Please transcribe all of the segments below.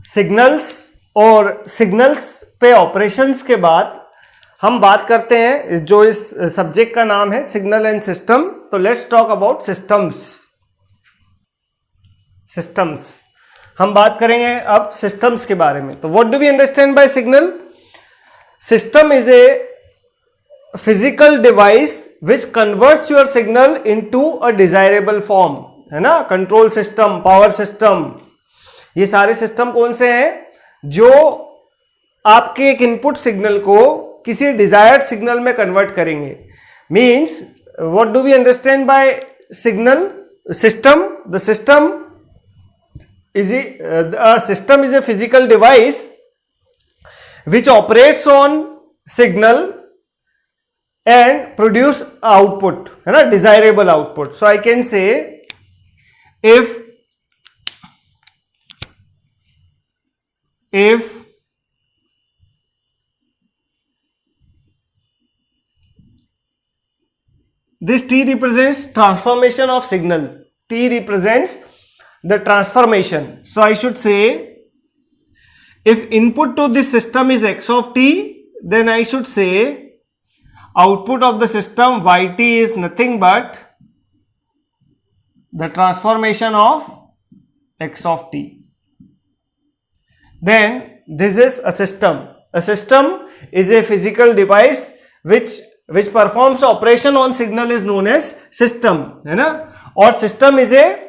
Signals और signals पे operations के बाद हम बात करते हैं जो इस सब्जेक्ट का नाम है सिग्नल एंड सिस्टम। तो लेट्स टॉक अबाउट सिस्टम्स। हम बात करेंगे अब सिस्टम्स के बारे में। तो what do we understand by signal? System is a physical device which converts your signal into a desirable form, है ना। कंट्रोल सिस्टम, पावर सिस्टम, ये सारे सिस्टम कौन से हैं जो आपके एक इनपुट सिग्नल को किसी डिजायर्ड सिग्नल में कन्वर्ट करेंगे। Means what do we understand by signal system? The system is a system is a physical device which operates on signal and produce output, है ना, desirable output. So I can say if this T represents transformation of signal, T represents the transformation. So I should say if input to this system is x of t, then I should say output of the system yt is nothing but the transformation of x of t. Then this is a system. A system is a physical device which performs operation on signal is known as system, है ना। और system is a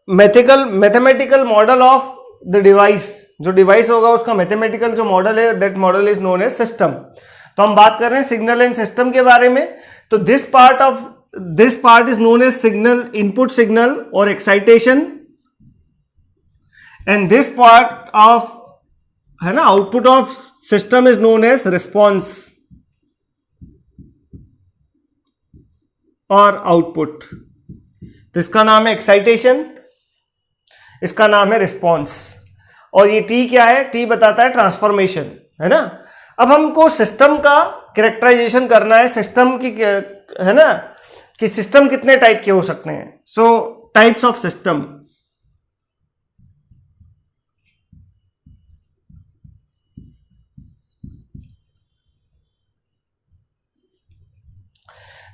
mathematical model of the device. जो device होगा उसका mathematical जो model है, that model is known as system. तो हम बात कर रहे हैं सिग्नल एंड सिस्टम के बारे में। तो this part is known as signal, input signal और excitation, and this part of, है ना, output of system is known as response और आउटपुट। तो इसका नाम है एक्साइटेशन, इसका नाम है रिस्पॉन्स, और ये टी क्या है? टी बताता है ट्रांसफॉर्मेशन, है ना। अब हमको सिस्टम का कैरेक्टराइजेशन करना है, सिस्टम की, है ना, कि सिस्टम कितने टाइप के हो सकते हैं। So types of system.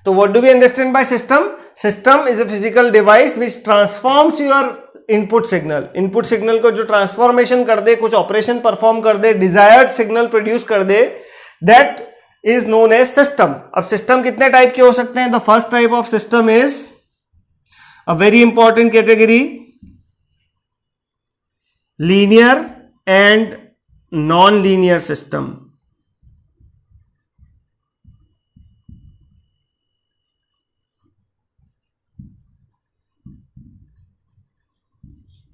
तो what do we understand by system? System is a physical device which transforms your input signal. Input signal को जो ट्रांसफॉर्मेशन कर दे, कुछ ऑपरेशन परफॉर्म कर दे, डिजायर्ड सिग्नल प्रोड्यूस कर दे, that is known as system. अब system कितने टाइप के हो सकते हैं? The first type of system is a very important category, linear and non linear system.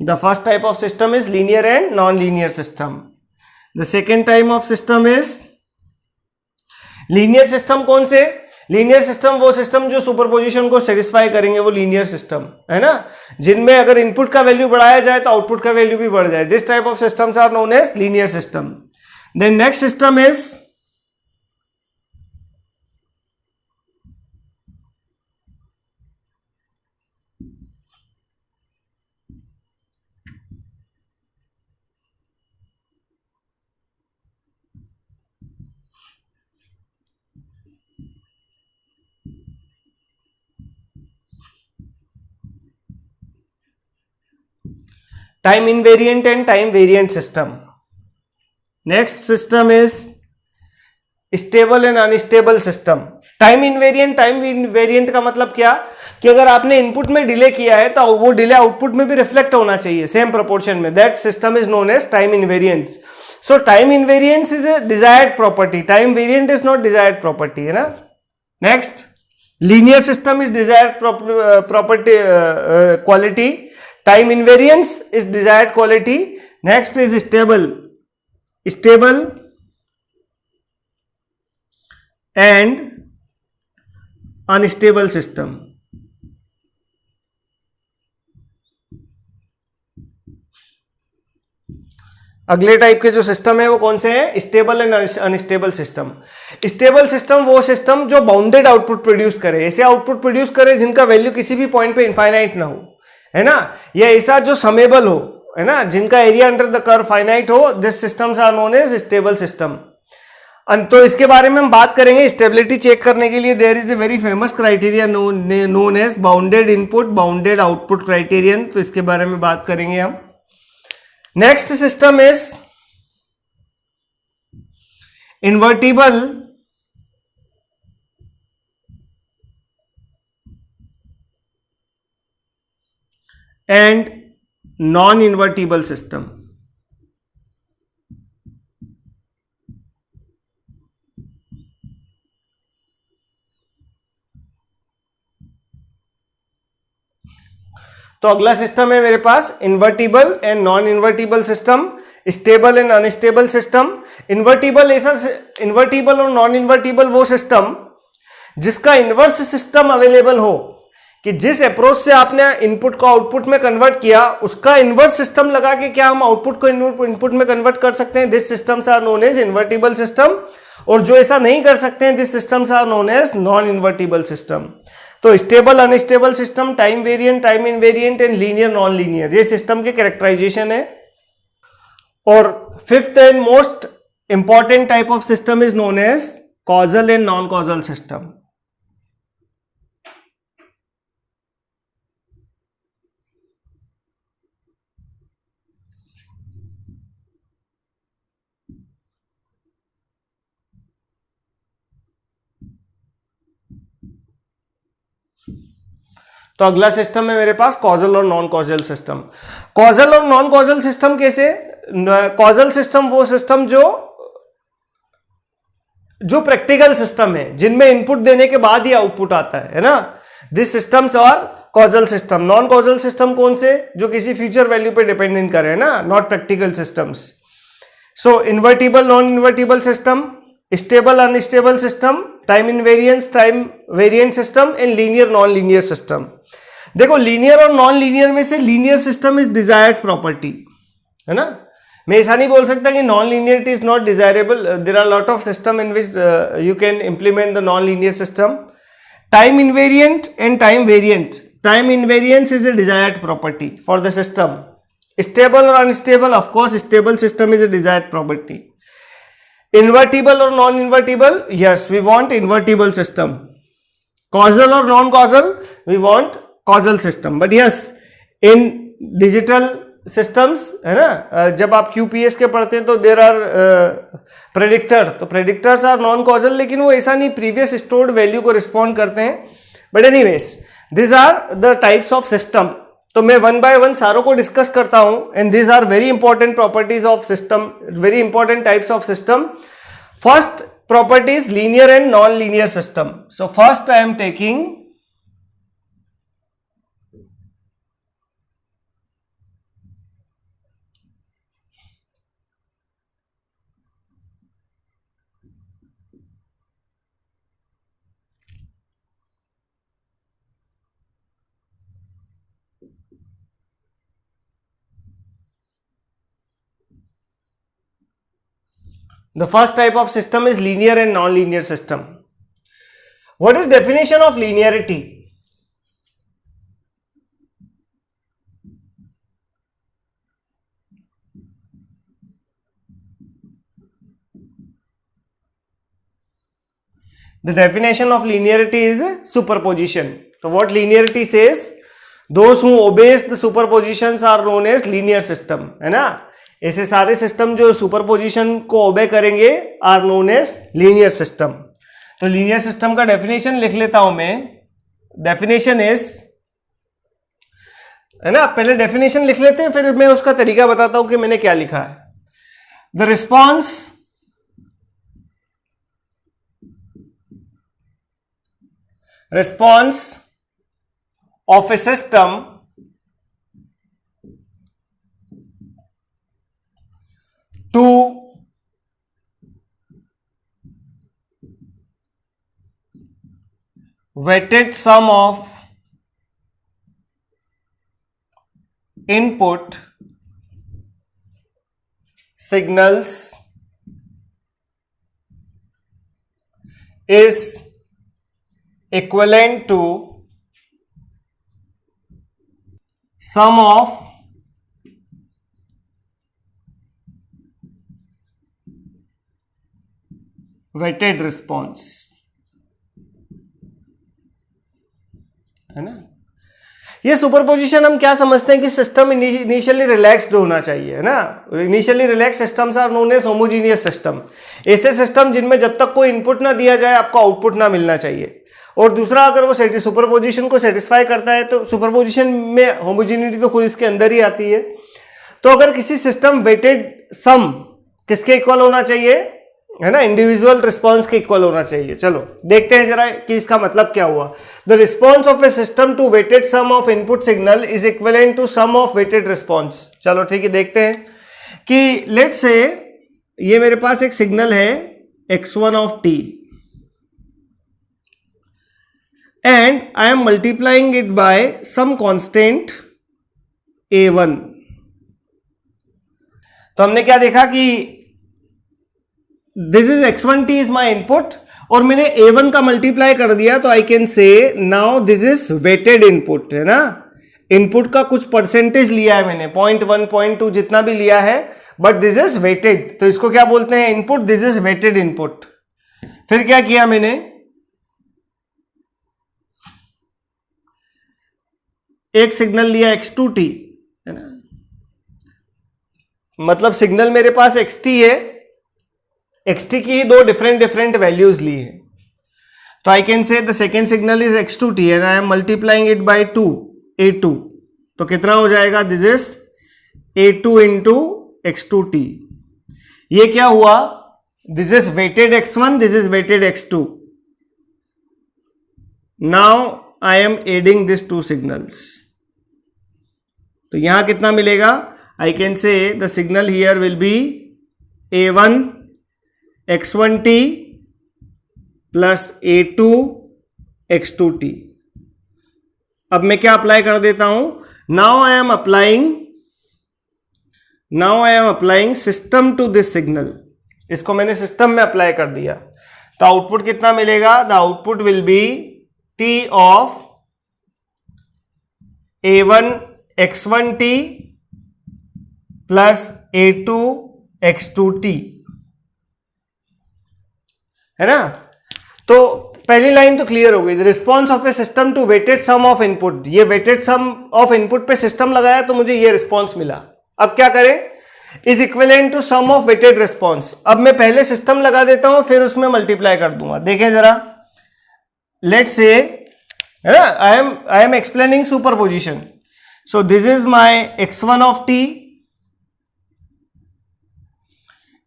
The first type of system is linear and non-linear system. The second type of system is linear system। कौन से? Linear system वो system जो superposition को satisfy करेंगे, वो linear system, है ना, जिनमें अगर इनपुट का वैल्यू बढ़ाया जाए तो आउटपुट का वैल्यू भी बढ़ जाए। This type of systems are known as linear system. Then next system is time invariant and time variant system. Next system is stable and unstable system. Time invariant का मतलब क्या कि अगर आपने इनपुट में डिले किया है तो वो डिले आउटपुट में भी रिफ्लेक्ट होना चाहिए सेम प्रोपोर्शन में। That system is known as time invariant. So time invariance is a desired property, time variant is not desired property, है ना। Next, linear system is desired property quality, time invariance is desired quality. Next is stable and unstable system. अगले type के जो system है वो कौन से हैं? Stable and unstable system. Stable system वो सिस्टम जो बाउंडेड आउटपुट प्रोड्यूस करे, ऐसे आउटपुट प्रोड्यूस करे जिनका वैल्यू किसी भी पॉइंट पे इनफाइनाइट ना हो। है ना, या ऐसा जो समेबल हो, है ना, जिनका area under the curve finite हो, this systems are known as stable system. तो इसके बारे में हम बात करेंगे। स्टेबिलिटी चेक करने के लिए there is a very famous criteria known as bounded input bounded output criterion, तो इसके बारे में बात करेंगे हम। Next system is invertible and non invertible system. तो अगला सिस्टम है मेरे पास invertible and non invertible system, stable and unstable system. Invertible ऐसा, इन्वर्टिबल और नॉन इन्वर्टिबल वो सिस्टम जिसका इन्वर्स सिस्टम अवेलेबल हो, कि जिस अप्रोच से आपने इनपुट को आउटपुट में कन्वर्ट किया उसका इन्वर्स सिस्टम लगा के क्या हम आउटपुट को इनपुट में कन्वर्ट कर सकते हैं, this systems are known as invertible system. और जो ऐसा नहीं कर सकते हैं, this systems are known as non invertible system. तो stable unstable system, time variant, time invariant and linear non linear, ये सिस्टम के कैरेक्टराइजेशन है। और fifth and most important type of system is known as causal and non causal system. तो अगला system है मेरे पास कॉजल और नॉन कॉजल सिस्टम। कॉजल और नॉन कॉजल सिस्टम कैसे? कॉजल सिस्टम वो सिस्टम जो प्रैक्टिकल सिस्टम है, जिनमें इनपुट देने के बाद ही आउटपुट आता है ना, दिस सिस्टम्स और causal system. Non causal system कौन से? जो किसी फ्यूचर वैल्यू पे डिपेंडेंट करे, ना, not practical systems. So invertible non invertible system, stable unstable system, time invariance time variant system and linear non linear system. देखो, linear और नॉन लीनियर में से linear system is desired property, है ना। मैं ऐसा नहीं बोल सकता कि non linearity is not desirable. There are lot of system in which you can implement the non linear system. Time invariant and time variant, time invariance is a desired property for the system. Stable और unstable, of course stable system is a desired property. Invertible और non invertible, yes we want invertible system. Causal और non causal, we want causal system. But yes, in digital systems, है ना, जब आप QPS के पढ़ते हैं तो देर आर प्रेडिक्टर, तो प्रेडिक्टर्स आर नॉन कॉजल, लेकिन वो ऐसा नहीं प्रीवियस स्टोर्ड वैल्यू को रिस्पॉन्ड करते हैं। But anyways, this are the types of system. तो मैं वन बाय वन सारों को डिस्कस करता हूं, and this are very important properties of system, very important types of system. First property is linear and non-linear system. So first I am taking the first type of system is linear and non-linear system. What is definition of linearity? The definition of linearity is superposition. So what linearity says, those who obeys the superpositions are known as linear system, है ना। ऐसे सारे system जो superposition को obey करेंगे are known as linear system. तो linear system का definition लिख लेता हूं मैं। डेफिनेशन इज, है ना, पहले डेफिनेशन लिख लेते हैं, फिर मैं उसका तरीका बताता हूं कि मैंने क्या लिखा है। The response of a system to weighted sum of input signals is equivalent to sum of weighted response, है ना। ये सुपरपोजिशन हम क्या समझते हैं कि सिस्टम इनिशियली रिलैक्स्ड होना चाहिए, है ना। Initially relax systems are known as homogeneous system. ऐसे सिस्टम जिनमें जब तक कोई इनपुट ना दिया जाए आपको आउटपुट ना मिलना चाहिए। और दूसरा, अगर वो सुपरपोजिशन को सेटिस्फाई करता है तो सुपरपोजिशन में होमोजीनिटी तो खुद इसके अंदर ही आती है। तो अगर किसी सिस्टम वेटेड सम किसके इक्वल होना चाहिए, है ना, इंडिविजुअल रिस्पॉन्स के इक्वल होना चाहिए। चलो देखते हैं जरा कि इसका मतलब क्या हुआ। The response of a system to weighted sum of input signal is equivalent to sum of weighted response. चलो ठीक है, देखते हैं कि लेट्स से ये मेरे पास एक सिग्नल है x1 of t and I am multiplying it by some constant a1। तो हमने क्या देखा कि this is x1t is my input और मैंने a1 का मल्टीप्लाई कर दिया, तो I can say now this is weighted input, है ना। इनपुट का कुछ परसेंटेज लिया है मैंने, 0.1 0.2 जितना भी लिया है, बट दिस इज वेटेड। तो इसको क्या बोलते हैं, input. This is weighted input. फिर क्या किया मैंने, एक सिग्नल लिया x2t, है ना, मतलब सिग्नल मेरे पास xt है, xt की दो डिफरेंट वैल्यूज ली है। तो I can say the second signal is x2t and I am multiplying it bye 2 a2। तो कितना हो जाएगा, this is a2 into x2t। ये क्या हुआ, this is weighted x1, this is weighted x2। Now I am adding this two signals. तो यहां कितना मिलेगा, I can say the signal here will be a1 x1t plus a2 x2t। अब मैं क्या अप्लाई कर देता हूं, now I am applying system to this signal. इसको मैंने सिस्टम में अप्लाई कर दिया, तो आउटपुट कितना मिलेगा, the output will be t of a1 x1t plus a2 x2t, है ना। तो पहली लाइन तो क्लियर हो गई, the response of a system to weighted sum of input. ये वेटेड सम ऑफ इनपुट पे सिस्टम लगाया तो मुझे ये रिस्पॉन्स मिला। अब क्या करें, is equivalent to sum of weighted response. अब मैं पहले सिस्टम लगा देता हूं, फिर उसमें मल्टीप्लाई कर दूंगा। देखें जरा, लेट्स से, है ना, I am explaining superposition. So this is my x1 of t,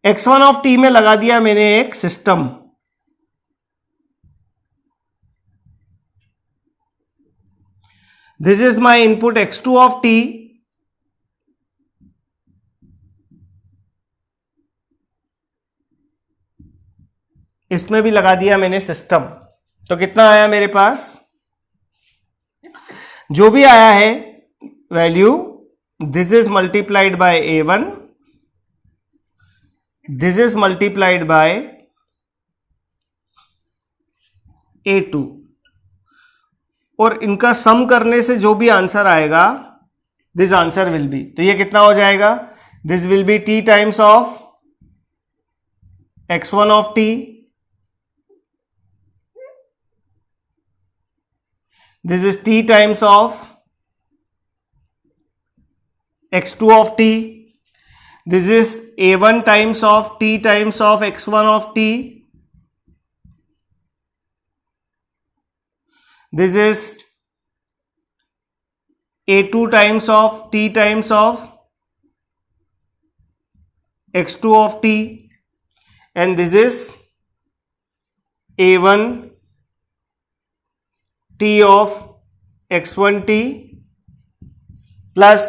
x1 of t में लगा दिया मैंने एक system. This is my input x2 of t, इसमें भी लगा दिया मैंने सिस्टम। तो कितना आया मेरे पास, जो भी आया है value, this is multiplied by a1, this is multiplied by a2, और इनका सम करने से जो भी आंसर आएगा, दिस आंसर विल बी, तो ये कितना हो जाएगा, this will be t times of x1 of t, this is t times of x2 of t, this is a1 times of t times of x1 of t, this is a2 times of t times of x2 of t, and this is a1 t of x1t plus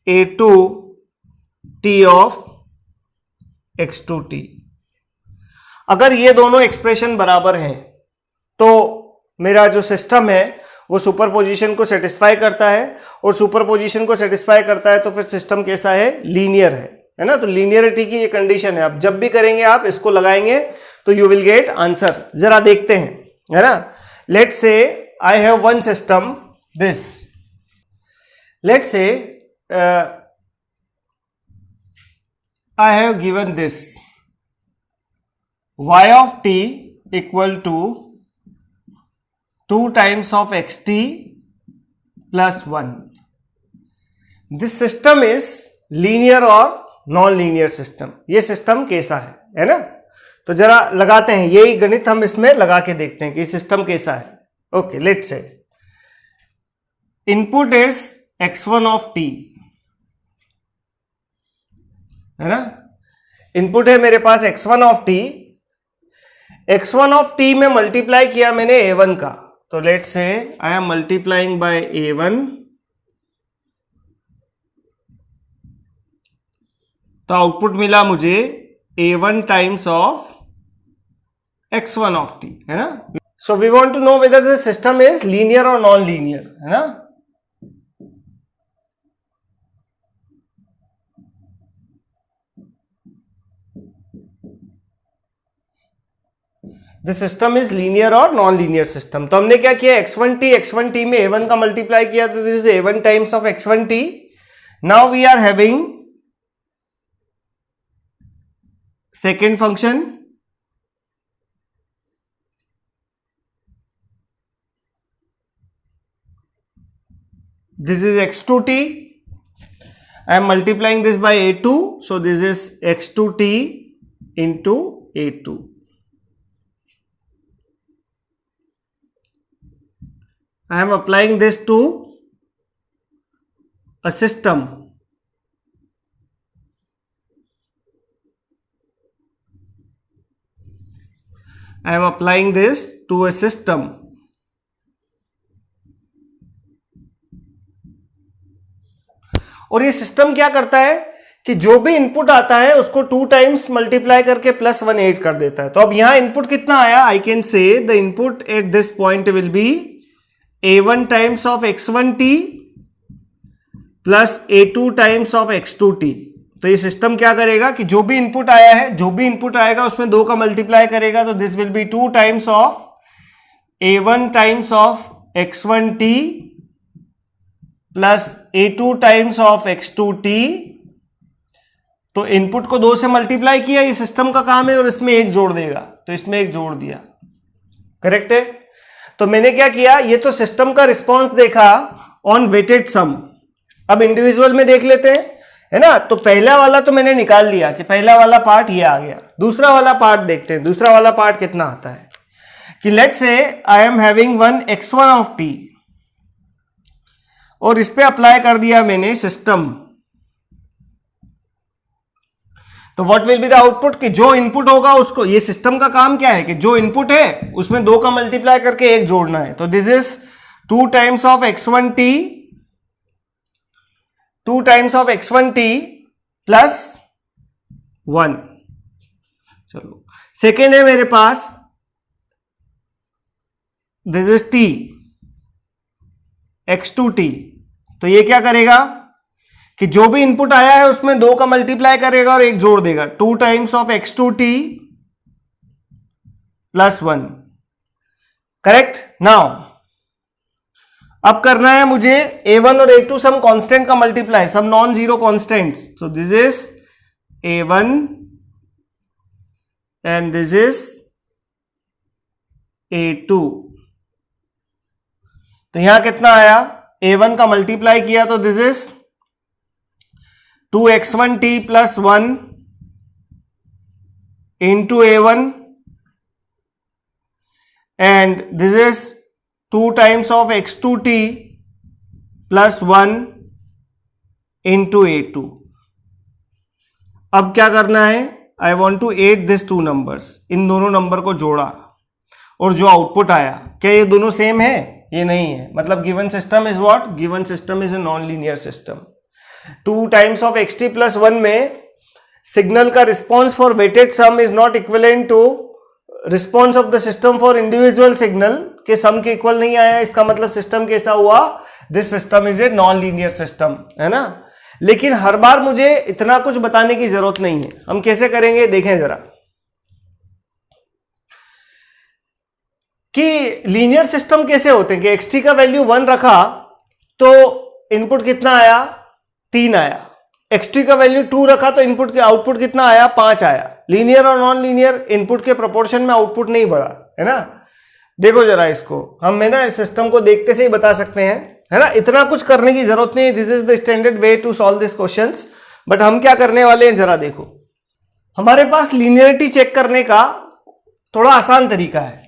a2 t of x2t। अगर ये दोनों expression बराबर हैं तो मेरा जो system है वो सुपरपोजिशन को सेटिस्फाई करता है, और सुपरपोजिशन को सेटिस्फाई करता है तो फिर सिस्टम कैसा है, लीनियर है ना। तो लीनियरिटी की ये कंडीशन है। आप जब भी करेंगे, आप इसको लगाएंगे तो यू विल गेट आंसर। जरा देखते हैं, है ना। Let's say I have one system, this, let's say I have given this y of t equal to 2 times of xt plus 1. This system is linear or non-linear system. ये system कैसा है ना? तो जरा लगाते हैं, यही गणित हम इसमें लगा के देखते हैं कि सिस्टम कैसा है. Okay, let's say input is x1 of t, है ना? इनपुट है मेरे पास x1 of t. x1 of t में मल्टीप्लाई किया मैंने a1 का, तो let's say I am multiplying by a1, तो आउटपुट मिला मुझे a1 times of x1 of t, है ना? So we want to know whether the system is linear और नॉन लीनियर, है ना? द सिस्टम इज लीनियर और नॉन लीनियर सिस्टम. तो हमने क्या किया, x1t में a1 का मल्टीप्लाई किया, तो this is a1 times of x1t. Now we are having second function, this is x2t. I am multiplying this by a2, so this is x2t into a2. I am applying this to a system. I am applying this to a system. और ये system क्या करता है कि जो भी input आता है उसको 2 टाइम्स मल्टीप्लाई करके प्लस 1 ऐड कर देता है. तो अब यहां इनपुट कितना आया, आई can say the input at this point will be a1 times of x1t plus a2 times of x2t. तो ये सिस्टम क्या करेगा कि जो भी इनपुट आया है, जो भी इनपुट आएगा उसमें 2 का मल्टीप्लाई करेगा, तो this will be 2 times of a1 times of x1t plus a2 times of x2t. तो इनपुट को 2 से मल्टीप्लाई किया, ये सिस्टम का काम है, और इसमें 1 जोड़ देगा, तो इसमें 1 जोड़ दिया. करेक्ट है? तो मैंने क्या किया, ये तो सिस्टम का रिस्पॉन्स देखा ऑन वेटेड सम. अब इंडिविजुअल में देख लेते हैं, है ना? तो पहला वाला तो मैंने निकाल लिया कि पहला वाला पार्ट ये आ गया. दूसरा वाला पार्ट देखते हैं, दूसरा वाला पार्ट कितना आता है. कि let's say I am having one x1 of t, और इस पे अप्लाई कर दिया मैंने सिस्टम. तो what will be the output, कि जो इनपुट होगा उसको, ये सिस्टम का काम क्या है कि जो इनपुट है उसमें 2 का मल्टीप्लाई करके 1 जोड़ना है. तो this is 2 times of x1t, 2 times of x1t plus 1. चलो, सेकेंड है मेरे पास, दिस इज t, x2t. तो ये क्या करेगा कि जो भी इनपुट आया है उसमें 2 का मल्टीप्लाई करेगा और 1 जोड़ देगा. 2 times of x2t plus 1. Correct? Now अब करना है मुझे a1 और a2 सम कांस्टेंट का मल्टीप्लाई, some non zero constants. So this is a1 and this is a2. तो यहां कितना आया, a1 का मल्टीप्लाई किया तो this is 2x1t plus 1 into a1 and this is 2 times of x2t plus 1 into a2. अब क्या करना है, I want to add this 2 numbers. इन दोनों नंबर को जोड़ा और जो आउटपुट आया, क्या ये दोनों सेम है? ये नहीं है. मतलब given system is what, given system is a non linear system. 2 times of xt plus 1 में सिग्नल का response for weighted sum is not equivalent to response of the system for individual signal के sum के equal नहीं आया. इसका मतलब system कैसा हुआ, this system is a non linear system, है ना? लेकिन हर बार मुझे इतना कुछ बताने की जरूरत नहीं है. हम कैसे करेंगे देखें जरा, कि लीनियर सिस्टम कैसे होते हैं कि xt का वैल्यू 1 रखा तो इनपुट कितना आया, 3 आया। xt का वैल्यू 2 रखा तो इनपुट के आउटपुट कितना आया, 5 आया। लीनियर और नॉन लीनियर इनपुट के प्रोपोर्शन में आउटपुट नहीं बढ़ा, है ना। देखो जरा इसको, हम है ना इस सिस्टम को देखते से ही बता सकते हैं, है ना। इतना कुछ करने की जरूरत नहीं, this is the standard way to solve this questions. But हम क्या करने वाले हैं जरा देखो, हमारे पास लीनियरिटी चेक करने का थोड़ा आसान तरीका है।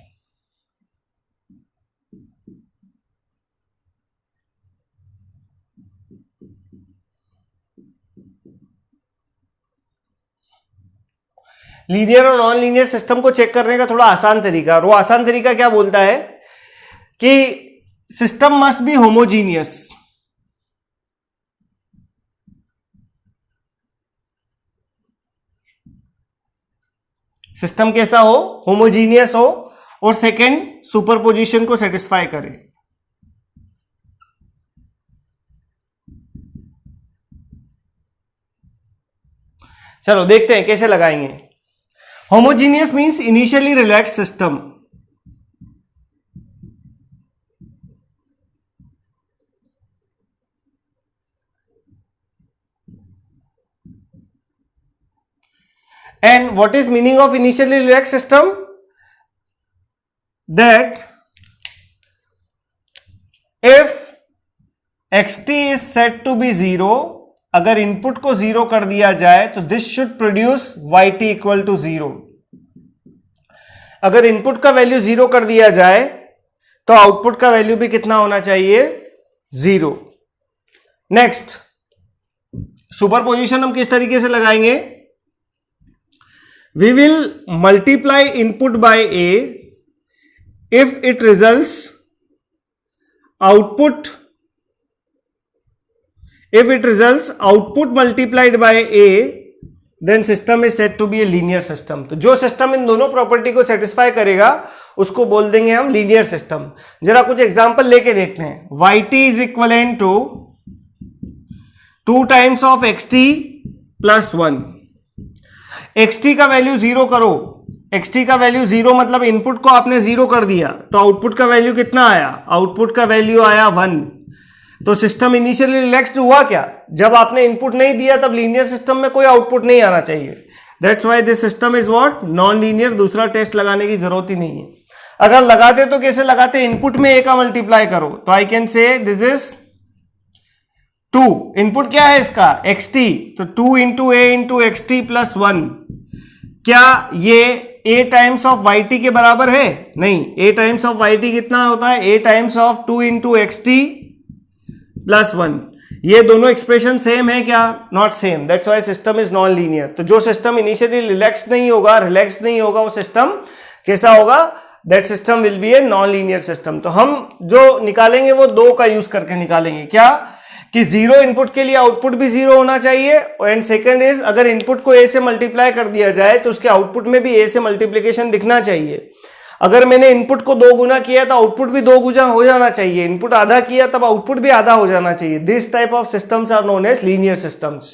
लीनियर और नॉन लीनियर सिस्टम को चेक करने का थोड़ा आसान तरीका, और वो आसान तरीका क्या बोलता है कि system must be homogeneous. System कैसा हो, होमोजीनियस हो, और सेकेंड सुपरपोजिशन को सेटिस्फाई करे। चलो देखते हैं कैसे लगाएंगे। Homogeneous means initially relax system, and what is meaning of initially relaxed system? That if xt is set to be 0, अगर इनपुट को 0 कर दिया जाए तो this should produce yt equal to 0। अगर इनपुट का वैल्यू 0 कर दिया जाए तो आउटपुट का वैल्यू भी कितना होना चाहिए, 0। नेक्स्ट, सुपरपोजिशन हम किस तरीके से लगाएंगे, we will multiply input by a if it results output multiplied by a, then system is said to be a linear system। तो जो सिस्टम इन दोनों प्रॉपर्टी को सेटिस्फाई करेगा उसको बोल देंगे हम लीनियर सिस्टम। जरा कुछ एग्जांपल लेके देखते हैं। yt is equivalent to 2 times of xt plus 1। xt का वैल्यू 0 करो, xt का वैल्यू 0 मतलब इनपुट को आपने 0 कर दिया तो आउटपुट का वैल्यू कितना आया, आउटपुट का वैल्यू आया 1। तो सिस्टम इनिशियली रिलैक्स्ड हुआ क्या, जब आपने इनपुट नहीं दिया तब लीनियर सिस्टम में कोई आउटपुट नहीं आना चाहिए। That's why this system is what, non linear. दूसरा टेस्ट लगाने की जरूरत ही नहीं है। अगर लगाते तो कैसे लगाते, इनपुट में a का मल्टीप्लाई करो तो आई कैन से दिस इज 2। इनपुट क्या है इसका, xt, तो 2 इंटू ए इंटू एक्सटी प्लस 1। क्या ये a टाइम्स ऑफ yt के बराबर है, नहीं। a टाइम्स ऑफ yt कितना होता है, a times of 2 into x t plus 1। ये दोनों एक्सप्रेशन सेम है क्या, not same. That's why system is non linear. तो जो सिस्टम इनिशियली रिलैक्स्ड नहीं होगा, रिलैक्स्ड नहीं होगा, वो सिस्टम कैसा होगा, that system will be A non linear system. तो हम जो निकालेंगे वो 2 का यूज करके निकालेंगे, क्या कि 0 इनपुट के लिए आउटपुट भी 0 होना चाहिए, एंड सेकंड इज अगर इनपुट को a से मल्टीप्लाई कर दिया जाए तो उसके आउटपुट में भी a से मल्टीप्लीकेशन दिखना चाहिए। अगर मैंने इनपुट को 2 गुना किया तो आउटपुट भी 2 गुना हो जाना चाहिए। इनपुट आधा किया तब आउटपुट भी आधा हो जाना चाहिए। This type of systems are known as linear systems.